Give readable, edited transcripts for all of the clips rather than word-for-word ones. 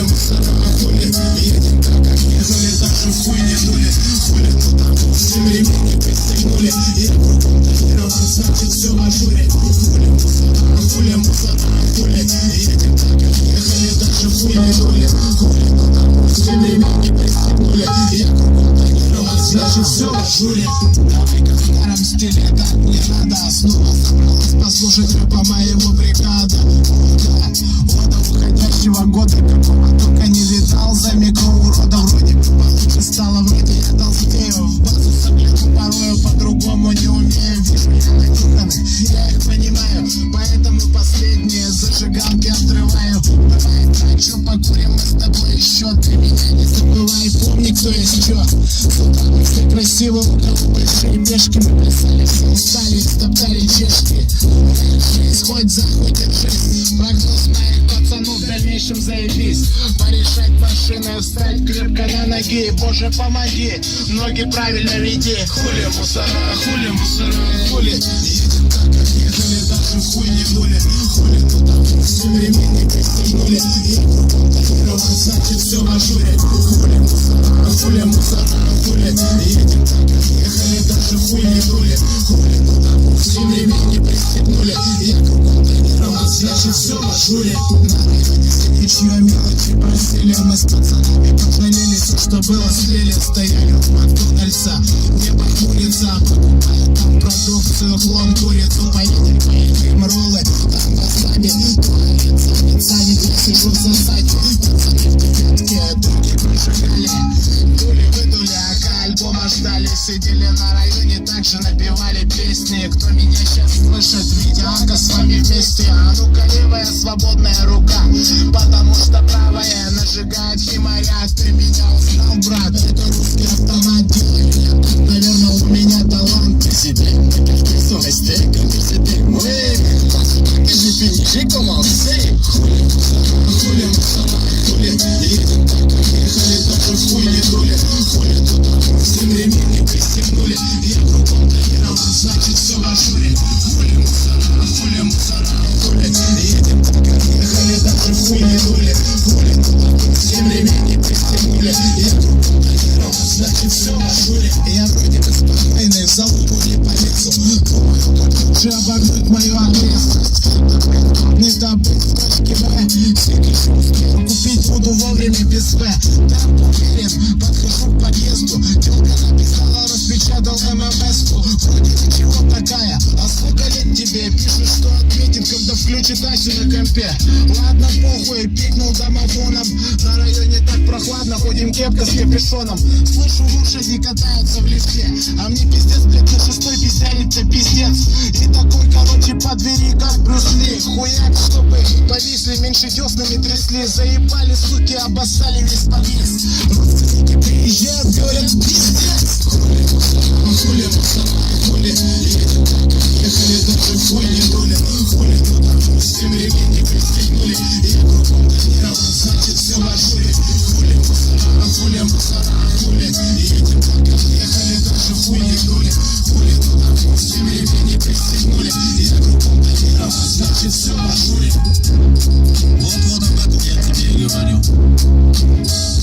мусора, хули, едем так, как ехали, даже в хуй не дули. Хули, ну там все ремни пристегнули. Я кругом тонирован, значит все в ажуре. Хули, мусора, хули, едем так, как ехали, даже в хуй не дули. Хули, ну там все ремни пристегнули. Я кругом тонирован, значит все в ажуре. Давай-ка в старом стиле, так мне надо. Снова собралась послушать рэпа моего бригада. Ода уходящего года, какого только не видал. За микроурода вроде бы получше стало, вроде я толстею. В базу загляну порою, по-другому не умею. Вижу я надюханных, я их понимаю, поэтому последние зажигалки отрываю. Давай, трачу, покурим мы с тобой еще. Ты меня не забывай, помни, кто есть чё. Сюда все красиво, у кого большие мешки. Мы плясали, все устали, стоптали чешки. Происходит, захуй, держись. Прогноз моих пацанов в дальнейшем заебись. Порешать машины, встать крепко на ноги. Боже, помоги, ноги правильно веди. Хули мусора, хули. Едем так, как ехали, даже в хуй не дули. Хули, ну там все ремни пристегнули. Я кругом тонирован, значит все в ажуре. Хули мусора, хули. Едем так, как ехали, даже в хуй не дули. Хули, ну там все ремни пристегнули. Я кругом тонирован, значит все в ажуре. На районе ничье мелочи просили. Мы с пацанами пожалели, все, что было, слили. Стояли у Макдональдса, небо хмурится, покупая там продукцию, клон, курицу. Поедем роллы, там васаби, туалет, санит, я сижу в засаде. Пацаны в девятке, други прожигали, дули-выдули, ака альбома ждали. Сидели на районе, также напевали песни. Кто меня сейчас слышит, видеока с вами вместе. А ну-ка, левая свободная рука, потому что правая нажигает химаря. Ты меня узнал, брат, это русский автомат. Делаю я так, наверное, у меня талант. Президент, таких стеком, президент, мы покажи финиши, комалсей. Хули мусора, хули, едем так, как ехали, даже в хуй не дули. Хули, туда все ремни пристегнули. Я кругом тонирован, значит все в ажуре. Хули мусора, хули, едем так, как ехали, даже в хуй не дули. Хули, туда все ремни пристегнули. Я кругом тонирован, значит все в ажуре. Я вроде бы спокойный, в залупу не полезу. Думаю, как лучше обогнуть мою ответственность. Не добыть в точке В. Купить буду вовремя без В. Там уверен, подхожу к подъезду. Телка написала, распечатал ММС-ку. Вроде ничего такая, а сколько лет тебе? Пишет, что отметит, когда включит Асю на компе. Ладно, похуй, пикнул домофоном. На районе так прохладно, ходим кепка с капюшоном. Слышу, лошади катаются в лифте, а мне пиздец, блядь, на шестой пиздянится пиздец. И такой, короче, по двери, как Брюс Ли. Хуяк, чтобы повисли, меньше деснами трясли. Заебали, суки, обоссали весь подъезд. Родственники приезжают, говорят, пиздец. Хули мусора, хули, едем так, как ехали, даже в хуй не дули. Хули, ну там все ремни пристегнули. Я кругом тонирован, значит все в ажуре. Хули мусора, хули, едем так, как ехали, даже в хуй не дули. Хули, ну там все ремни пристегнули. Я кругом тонирован, значит все в ажуре. Вот об этом я тебе и говорю.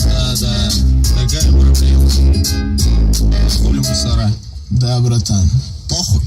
Да, такая проблема. Хули мусора. Да, братан. Похуй.